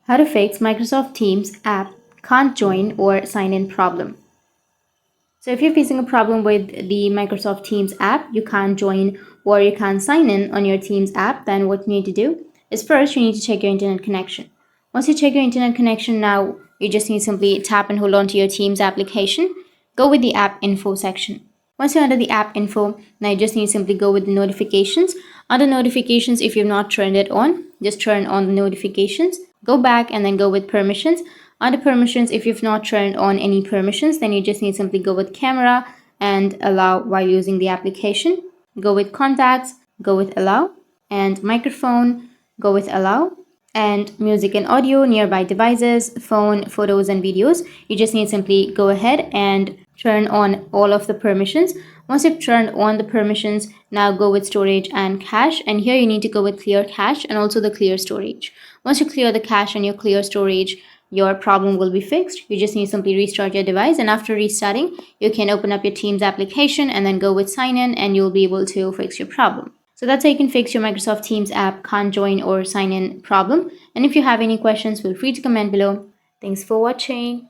How to fix Microsoft Teams app can't join or sign in problem. So if you're facing a problem with the Microsoft Teams app, you can't join or you can't sign in on your Teams app, then what you need to do is first you need to check your internet connection. Once you check your internet connection, now you just need to simply tap and hold on to your Teams application. Go with the app info section. Once you're under the app info, now you just need to simply go with the notifications. Under notifications, if you've not turned it on, just turn on the notifications. Go back and then go with permissions. Under permissions, if you've not turned on any permissions, then you just need to simply go with camera and allow while using the application. Go with contacts, go with allow, and microphone, go with allow, and music and audio, nearby devices, phone, photos, and videos. You just need to simply go ahead and turn on all of the permissions. Once you've turned on the permissions, now go with storage and cache. And here you need to go with clear cache and also the clear storage. Once you clear the cache and your clear storage, your problem will be fixed. You just need to simply restart your device, and after restarting, you can open up your Teams application and then go with sign in, and you'll be able to fix your problem. So that's how you can fix your Microsoft Teams app can't join or sign in problem. And if you have any questions, feel free to comment below. Thanks for watching.